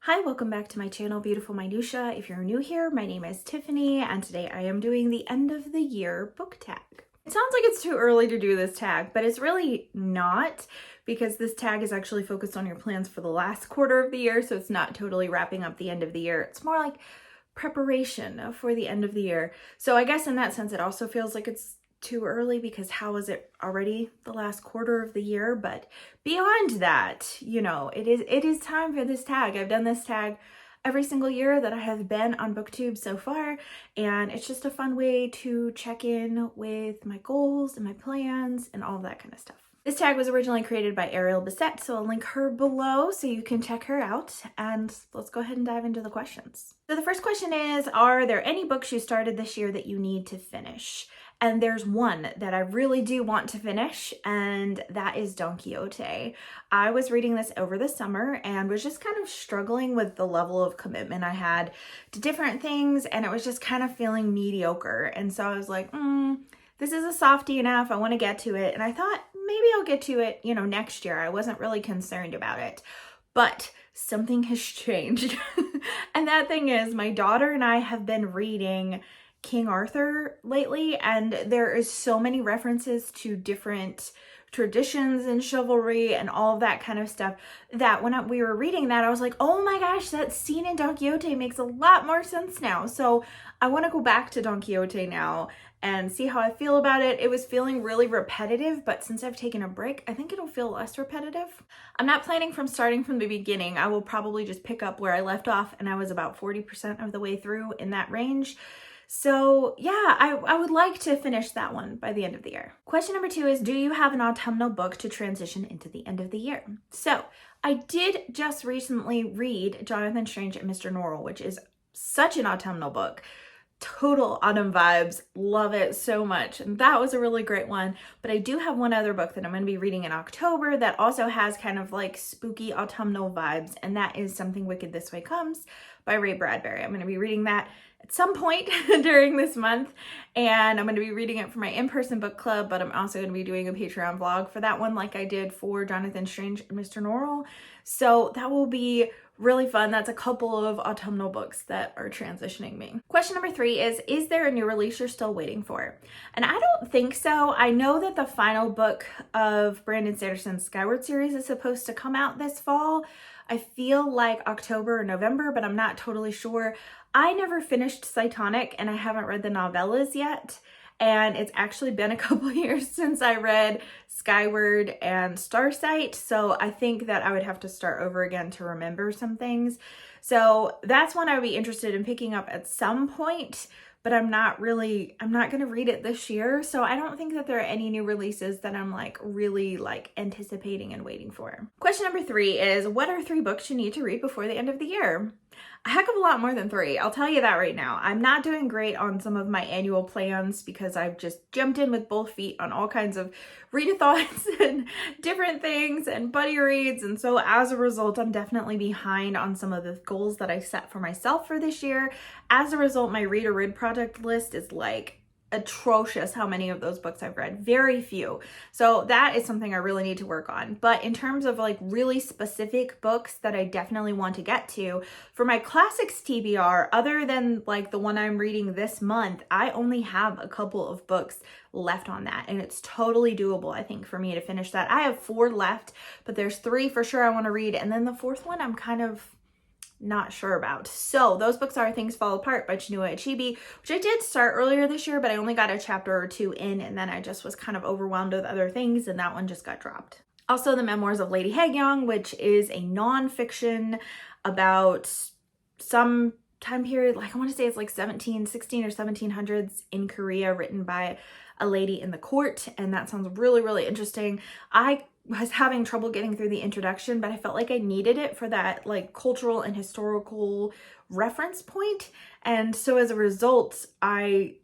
Hi, welcome back to my channel, Beautiful Minutia. If you're new here, my name is Tiffany, and today I am doing the end of the year book tag. It sounds like it's too early to do this tag, but it's really not, because this tag is actually focused on your plans for the last quarter of the year, so it's not totally wrapping up the end of the year. It's more like preparation for the end of the year. So I guess in that sense, it also feels like it's too early, because how is it already the last quarter of the year? But beyond that, it is time for this tag. I've done this tag every single year that I have been on BookTube so far, and it's just a fun way to check in with my goals and my plans and all that kind of stuff. This tag was originally created by Ariel Bissett, so I'll link her below so you can check her out. And let's go ahead and dive into the questions. So the first question is, are there any books you started this year that you need to finish? And there's one that I really do want to finish, and that is Don Quixote. I was reading this over the summer and was just kind of struggling with the level of commitment I had to different things, and it was just kind of feeling mediocre. And so I was like, this is a softie enough. I want to get to it. And I thought maybe I'll get to it, next year. I wasn't really concerned about it, but something has changed. And that thing is, my daughter and I have been reading King Arthur lately, and there is so many references to different traditions and chivalry and all of that kind of stuff that when we were reading that, I was like, oh my gosh, that scene in Don Quixote makes a lot more sense now. So I want to go back to Don Quixote now and see how I feel about it. It was feeling really repetitive, but since I've taken a break, I think it'll feel less repetitive. I'm not planning from starting from the beginning. I will probably just pick up where I left off, and I was about 40% of the way through, in that range. So yeah, I would like to finish that one by the end of the year. Question number 2 is, do you have an autumnal book to transition into the end of the year? So I did just recently read Jonathan Strange and Mr. Norrell, which is such an autumnal book. Total autumn vibes. Love it so much. And that was a really great one. But I do have one other book that I'm going to be reading in October that also has kind of like spooky autumnal vibes. And that is Something Wicked This Way Comes by Ray Bradbury. I'm going to be reading that at some point during this month, and I'm going to be reading it for my in-person book club, but I'm also going to be doing a Patreon vlog for that one, like I did for Jonathan Strange and Mr. Norrell. So that will be really fun. That's a couple of autumnal books that are transitioning me. Question number 3 is there a new release you're still waiting for? And I don't think so. I know that the final book of Brandon Sanderson's Skyward series is supposed to come out this fall. I feel like October or November, but I'm not totally sure. I never finished Cytonic, and I haven't read the novellas yet. And it's actually been a couple years since I read Skyward and Starsight, so I think that I would have to start over again to remember some things. So that's one I would be interested in picking up at some point, but I'm not going to read it this year, so I don't think that there are any new releases that I'm really anticipating and waiting for. Question number 3 is, what are 3 books you need to read before the end of the year? A heck of a lot more than 3. I'll tell you that right now. I'm not doing great on some of my annual plans because I've just jumped in with both feet on all kinds of readathons and different things and buddy reads. And so as a result, I'm definitely behind on some of the goals that I set for myself for this year. As a result, my read or read project list is atrocious how many of those books I've read. Very few. So that is something I really need to work on. But in terms of really specific books that I definitely want to get to, for my classics TBR, other than the one I'm reading this month, I only have a couple of books left on that, and it's totally doable, I think, for me to finish that. I have 4 left, but there's 3 for sure I want to read, and then the 4th one I'm kind of not sure about. So those books are Things Fall Apart by Chinua Achebe, which I did start earlier this year, but I only got a chapter or 2 in, and then I just was kind of overwhelmed with other things, and that one just got dropped. Also, The Memoirs of Lady Haegyong, which is a nonfiction about some time period, I want to say it's 16 or 1700s in Korea, written by a lady in the court, and that sounds really, really interesting. I was having trouble getting through the introduction, but I felt like I needed it for that cultural and historical reference point. And so as a result, I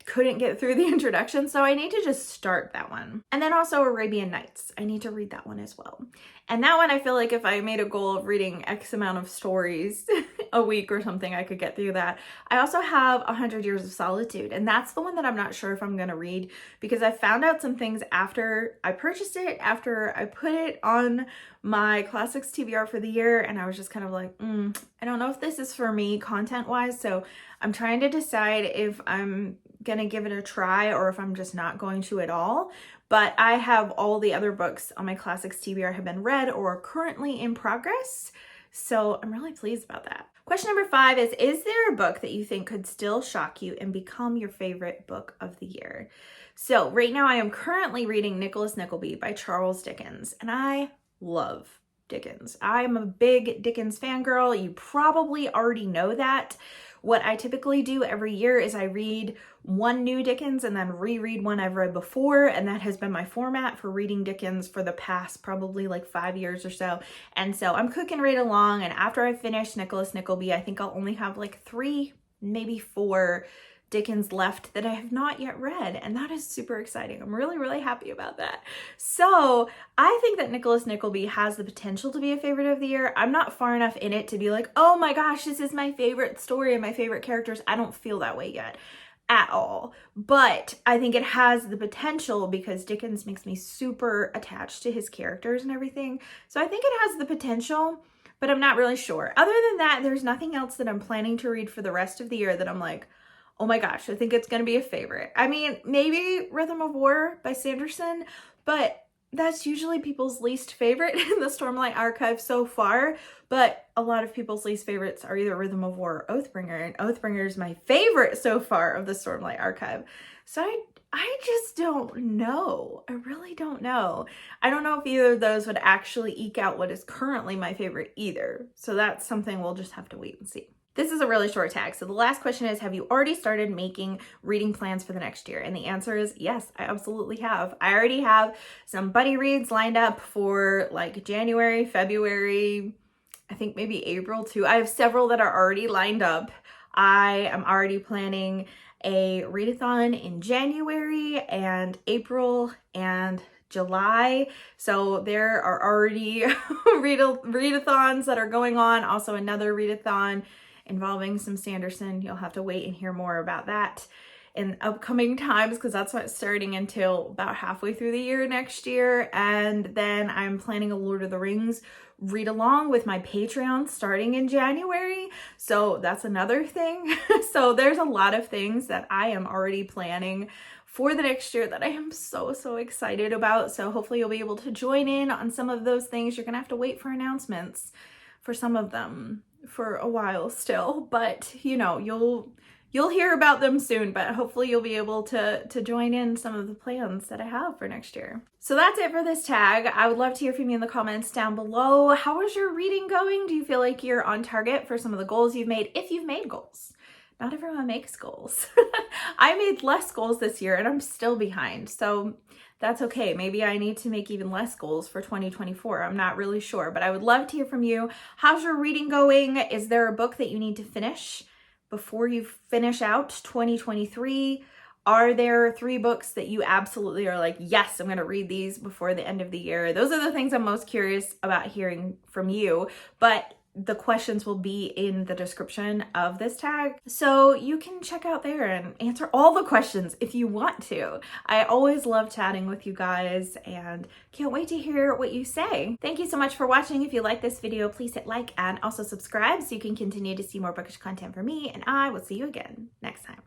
couldn't get through the introduction, so I need to just start that one. And then also Arabian Nights. I need to read that one as well. And that one, I feel like if I made a goal of reading X amount of stories a week or something, I could get through that. I also have 100 Years of Solitude, and that's the one that I'm not sure if I'm gonna read because I found out some things after I purchased it, after I put it on my classics TBR for the year, and I was just kind of like, I don't know if this is for me content-wise, so I'm trying to decide if I'm gonna give it a try or if I'm just not going to at all. But I have all the other books on my classics TBR have been read or are currently in progress, so I'm really pleased about that. Question number 5 is there a book that you think could still shock you and become your favorite book of the year? So right now I am currently reading Nicholas Nickleby by Charles Dickens, and I love Dickens. I'm a big Dickens fangirl. You probably already know that. What I typically do every year is I read one new Dickens and then reread one I've read before, and that has been my format for reading Dickens for the past probably like 5 years or so. And so I'm cooking right along, and after I finish Nicholas Nickleby, I think I'll only have like 3, maybe 4 Dickens left that I have not yet read, and that is super exciting. I'm really, really happy about that. So I think that Nicholas Nickleby has the potential to be a favorite of the year. I'm not far enough in it to be like, oh my gosh, this is my favorite story and my favorite characters. I don't feel that way yet at all, but I think it has the potential because Dickens makes me super attached to his characters and everything. So I think it has the potential, but I'm not really sure. Other than that, there's nothing else that I'm planning to read for the rest of the year that I'm like, oh my gosh, I think it's going to be a favorite. I mean, maybe Rhythm of War by Sanderson, but that's usually people's least favorite in the Stormlight Archive so far. But a lot of people's least favorites are either Rhythm of War or Oathbringer, and Oathbringer is my favorite so far of the Stormlight Archive. So I just don't know. I really don't know. I don't know if either of those would actually eke out what is currently my favorite either. So that's something we'll just have to wait and see. This is a really short tag. So the last question is, have you already started making reading plans for the next year? And the answer is yes, I absolutely have. I already have some buddy reads lined up for like January, February, I think maybe April too. I have several that are already lined up. I am already planning a readathon in January and April and July. So there are already readathons that are going on. Also another readathon involving some Sanderson. You'll have to wait and hear more about that in upcoming times because that's not starting until about halfway through the year next year. And then I'm planning a Lord of the Rings read along with my Patreon starting in January. So that's another thing. So there's a lot of things that I am already planning for the next year that I am so excited about. So hopefully you'll be able to join in on some of those things. You're gonna have to wait for announcements for some of them for a while still, but you know, you'll hear about them soon, but hopefully you'll be able to join in some of the plans that I have for next year. So that's it for this tag. I would love to hear from you in the comments down below. How is your reading going? Do you feel like you're on target for some of the goals you've made, if you've made goals? Not everyone makes goals. I made less goals this year and I'm still behind, so that's okay. Maybe I need to make even less goals for 2024. I'm not really sure, but I would love to hear from you. How's your reading going? Is there a book that you need to finish before you finish out 2023? Are there 3 books that you absolutely are like, yes, I'm going to read these before the end of the year? Those are the things I'm most curious about hearing from you, but the questions will be in the description of this tag, so you can check out there and answer all the questions if you want to. I always love chatting with you guys and can't wait to hear what you say. Thank you so much for watching. If you like this video, please hit like and also subscribe so you can continue to see more bookish content from me, and I will see you again next time.